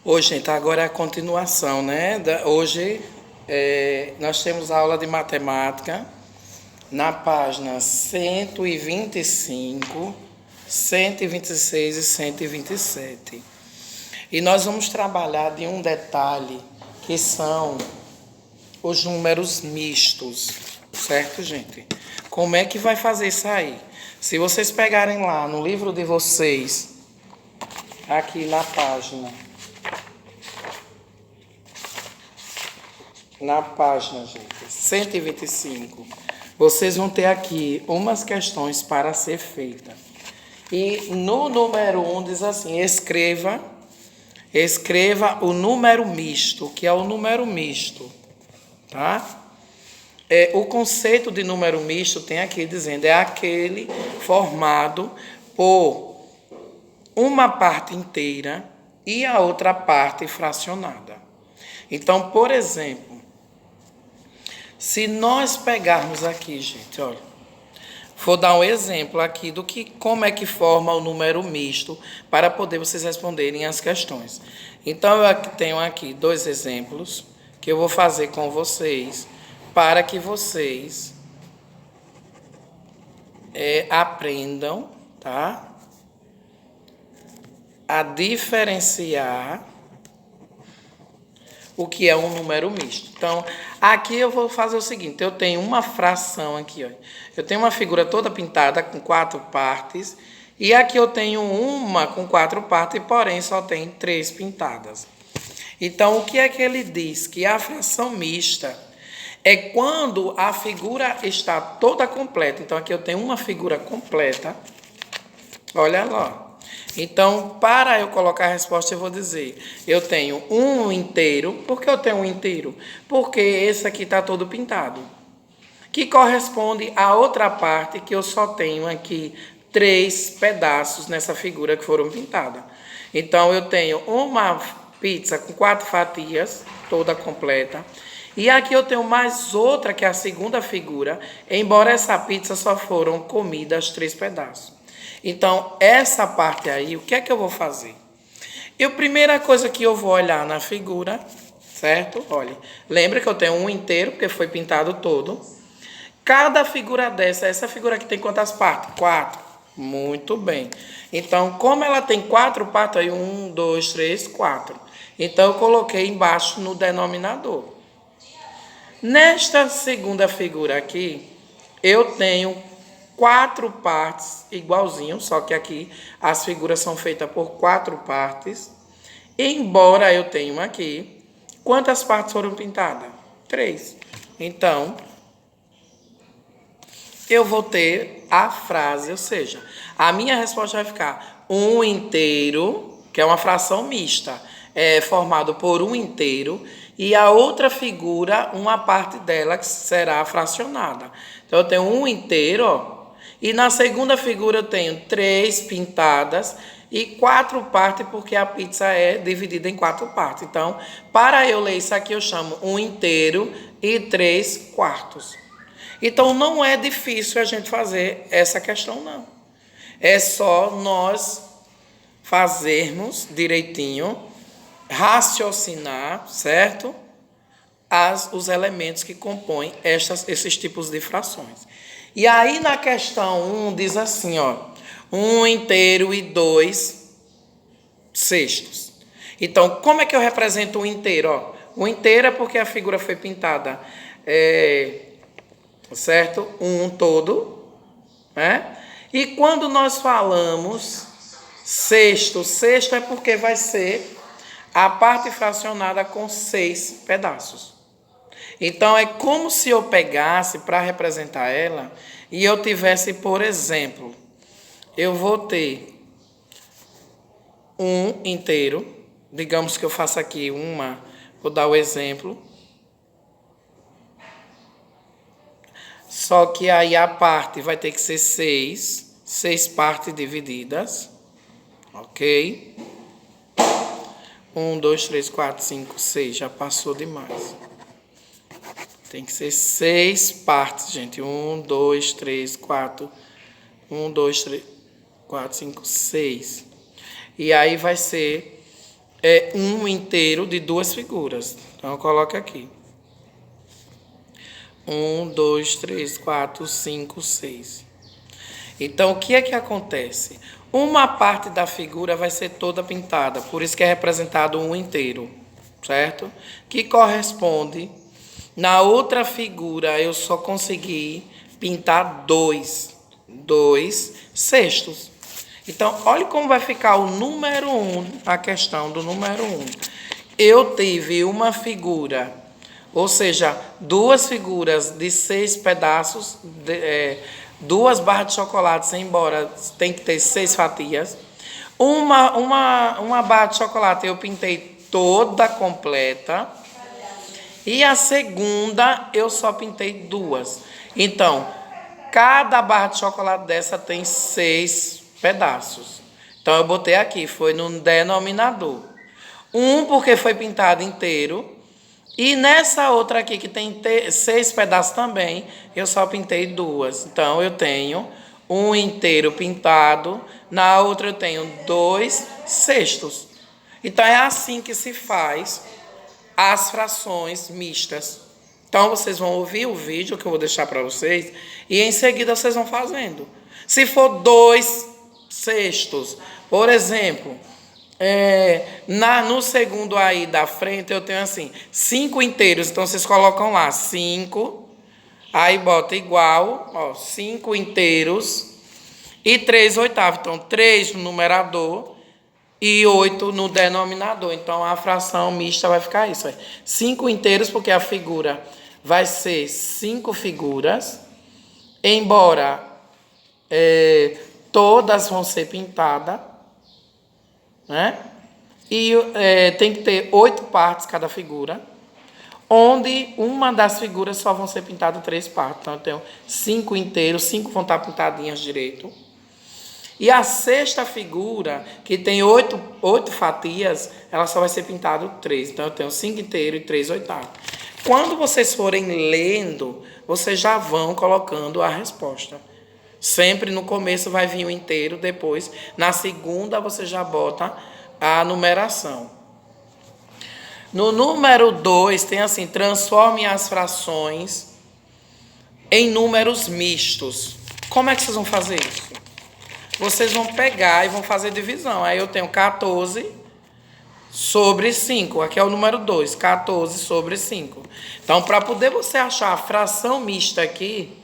Oi, gente, agora é a continuação, né? Hoje nós temos a aula de matemática na página 125, 126 e 127. E nós vamos trabalhar de um detalhe que são os números mistos, certo, gente? Como é que vai fazer isso aí? Se vocês pegarem lá no livro de vocês, aqui na página, gente, 125, vocês vão ter aqui umas questões para ser feita. E no número 1 diz assim: escreva o número misto, que é o número misto, tá? O conceito de número misto tem aqui dizendo, é aquele formado por uma parte inteira e a outra parte fracionada. Então, por exemplo, se nós pegarmos aqui, gente, olha, vou dar um exemplo aqui do que como é que forma o número misto para poder vocês responderem as questões. Então, eu tenho aqui dois exemplos que eu vou fazer com vocês para que vocês aprendam, tá? A diferenciar o que é um número misto. Então, aqui eu vou fazer o seguinte, eu tenho uma fração aqui, ó. Eu tenho uma figura toda pintada com 4 partes, e aqui eu tenho uma com 4 partes, porém só tem 3 pintadas. Então, o que é que ele diz? Que a fração mista é quando a figura está toda completa. Então, aqui eu tenho uma figura completa. Olha lá. Então, para eu colocar a resposta, eu vou dizer, eu tenho um inteiro. Por que eu tenho um inteiro? Porque esse aqui está todo pintado. Que corresponde à outra parte que eu só tenho aqui 3 pedaços nessa figura que foram pintadas. Então, eu tenho uma pizza com 4 fatias, toda completa. E aqui eu tenho mais outra, que é a segunda figura, embora essa pizza só foram comidas 3 pedaços. Então, essa parte aí, o que é que eu vou fazer? A primeira coisa que eu vou olhar na figura, certo? Olha, lembra que eu tenho um inteiro, porque foi pintado todo. Cada figura dessa, essa figura aqui tem quantas partes? 4. Muito bem. Então, como ela tem 4 partes, aí 1, 2, 3, 4. Então, eu coloquei embaixo no denominador. Nesta segunda figura aqui, eu tenho 4 partes igualzinho, só que aqui as figuras são feitas por 4 partes. Embora eu tenha aqui, quantas partes foram pintadas? 3. Então, eu vou ter a frase, ou seja, a minha resposta vai ficar um inteiro, que é uma fração mista, formado por um inteiro, e a outra figura, uma parte dela que será fracionada. Então, eu tenho um inteiro, ó, e na segunda figura eu tenho 3 pintadas e 4 partes, porque a pizza é dividida em 4 partes. Então, para eu ler isso aqui, eu chamo um inteiro e 3 quartos. Então, não é difícil a gente fazer essa questão, não. É só nós fazermos direitinho, raciocinar, certo? Os elementos que compõem esses tipos de frações. E aí, na questão 1, diz assim, ó, 1 inteiro e 2 sextos. Então, como é que eu represento o inteiro? Ó, o inteiro é porque a figura foi pintada, certo? Um todo, né? E quando nós falamos sexto, sexto é porque vai ser a parte fracionada com 6 pedaços. Então, é como se eu pegasse para representar ela e eu tivesse, por exemplo, eu vou ter um inteiro, digamos que eu faça aqui vou dar o exemplo, só que aí a parte vai ter que ser 6 partes divididas, ok? 1, 2, 3, 4, 5, 6, já passou demais. Tem que ser 6 partes, gente. 1, 2, 3, 4. 1, 2, 3, 4, 5, 6. E aí vai ser é um inteiro de duas figuras. Então, eu coloco aqui. 1, 2, 3, 4, 5, 6. Então, o que é que acontece? Uma parte da figura vai ser toda pintada, por isso que é representado um inteiro, certo? Que corresponde, na outra figura, eu só consegui pintar dois cestos. Então, olha como vai ficar o número 1, a questão do número 1. Eu tive uma figura, ou seja, duas figuras de 6 pedaços, duas barras de chocolate, embora tem que ter 6 fatias. Uma barra de chocolate eu pintei toda completa. E a segunda eu só pintei 2. Então, cada barra de chocolate dessa tem 6 pedaços. Então, eu botei aqui, foi no denominador. Um porque foi pintado inteiro. E nessa outra aqui, que tem 6 pedaços também, eu só pintei 2. Então, eu tenho um inteiro pintado. Na outra, eu tenho 2 cestos. Então, é assim que se faz as frações mistas. Então, vocês vão ouvir o vídeo que eu vou deixar para vocês e em seguida vocês vão fazendo. Se for 2 cestos, por exemplo, no segundo aí da frente eu tenho assim, 5 inteiros, então vocês colocam lá 5, aí bota igual, 5 inteiros e 3 oitavos, então 3 no numerador e 8 no denominador. Então, a fração mista vai ficar isso. 5 inteiros, porque a figura vai ser 5 figuras. Embora todas vão ser pintadas. Né? E tem que ter 8 partes cada figura. Onde uma das figuras só vão ser pintadas 3 partes. Então, eu tenho 5 inteiros, 5 vão estar pintadinhas direito. E a sexta figura, que tem 8 fatias, ela só vai ser pintada 3. Então, eu tenho 5 inteiros e 3 oitavos. Quando vocês forem lendo, vocês já vão colocando a resposta. Sempre no começo vai vir o inteiro, depois, na segunda, você já bota a numeração. No número 2, tem assim, transforme as frações em números mistos. Como é que vocês vão fazer isso? Vocês vão pegar e vão fazer divisão. Aí eu tenho 14 sobre 5. Aqui é o número 2. 14 sobre 5. Então, para poder você achar a fração mista aqui,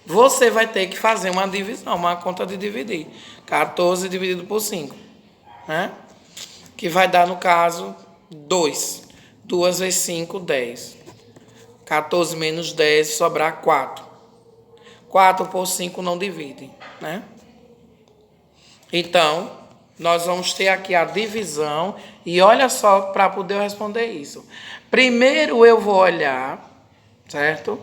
você vai ter que fazer uma divisão, uma conta de dividir. 14 dividido por 5. Né? Que vai dar, no caso, 2. 2 vezes 5, 10. 14 menos 10, sobrar 4. 4 por 5 não divide, né? Então, nós vamos ter aqui a divisão. E olha só, para poder responder isso. Primeiro eu vou olhar, certo?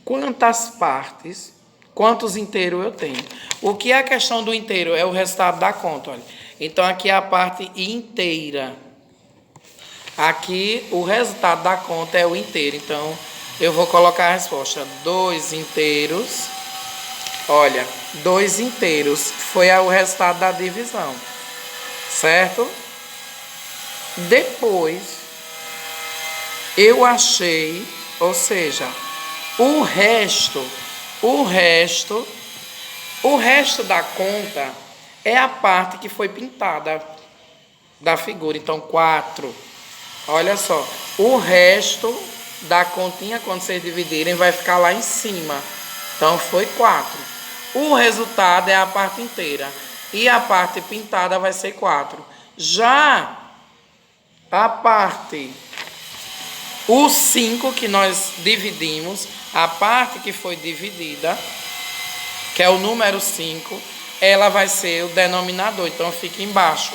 Quantas partes, quantos inteiros eu tenho. O que é a questão do inteiro? É o resultado da conta, olha. Então, aqui é a parte inteira. Aqui, o resultado da conta é o inteiro. Então, eu vou colocar a resposta. 2 inteiros. Olha, 2 inteiros. Foi o resultado da divisão. Certo? Depois, eu achei, ou seja, o resto da conta é a parte que foi pintada da figura. Então, 4. Olha só, o resto da continha, quando vocês dividirem, vai ficar lá em cima. Então, foi 4. O resultado é a parte inteira. E a parte pintada vai ser 4. Já a parte, o 5 que nós dividimos, a parte que foi dividida, que é o número 5, ela vai ser o denominador. Então, fica embaixo.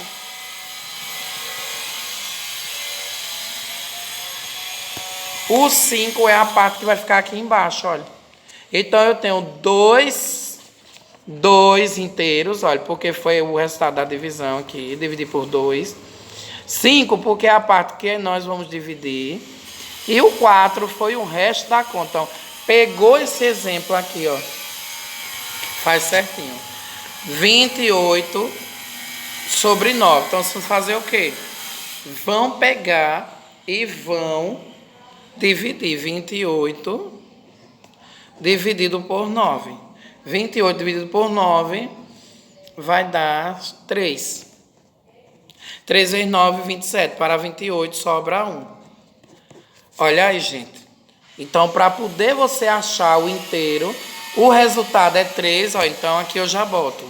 O 5 é a parte que vai ficar aqui embaixo, olha. Então, eu tenho 2 inteiros, olha, porque foi o resultado da divisão aqui, dividir por 2. 5, porque é a parte que nós vamos dividir. E o 4 foi o resto da conta. Então, pegou esse exemplo aqui, ó. Faz certinho. 28 sobre 9. Então, vocês vão fazer o quê? Vão pegar e vão dividir 28 dividido por 9. 28 dividido por 9 vai dar 3. 3 vezes 9, 27. Para 28 sobra 1. Olha aí, gente. Então, para poder você achar o inteiro, o resultado é 3. Ó, então, aqui eu já boto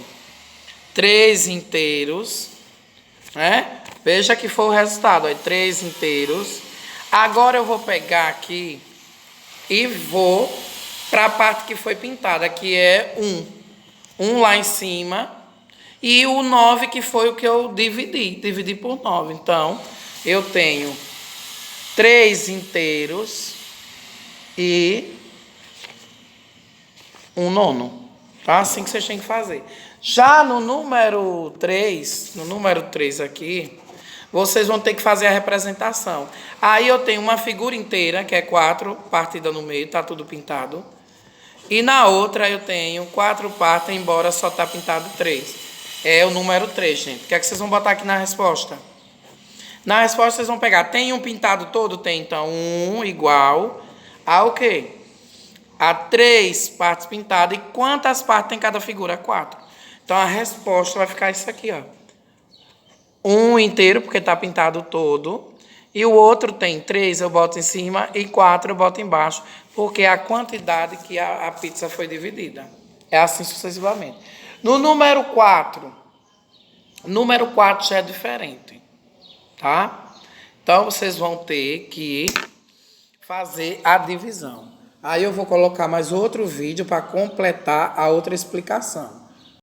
3 inteiros, né? Veja que foi o resultado, ó, 3 inteiros. Agora eu vou pegar aqui e vou para a parte que foi pintada, que é 1. 1 lá em cima. E o 9 que foi o que eu dividi. Dividi por 9. Então, eu tenho 3 inteiros e 1 nono. Tá? Assim que vocês têm que fazer. Já no número 3 aqui, vocês vão ter que fazer a representação. Aí eu tenho uma figura inteira, que é 4, partida no meio, tá tudo pintado. E na outra eu tenho 4 partes, embora só tá pintado 3. É o número 3, gente. O que é que vocês vão botar aqui na resposta? Na resposta vocês vão pegar, tem um pintado todo? Tem, então 1 igual a o quê? A 3 partes pintadas. E quantas partes tem cada figura? 4. Então a resposta vai ficar isso aqui, ó. 1 inteiro, porque tá pintado todo. E o outro tem 3, eu boto em cima, e 4 eu boto embaixo, porque é a quantidade que a pizza foi dividida. É assim sucessivamente. No número 4 já é diferente, tá? Então, vocês vão ter que fazer a divisão. Aí eu vou colocar mais outro vídeo para completar a outra explicação.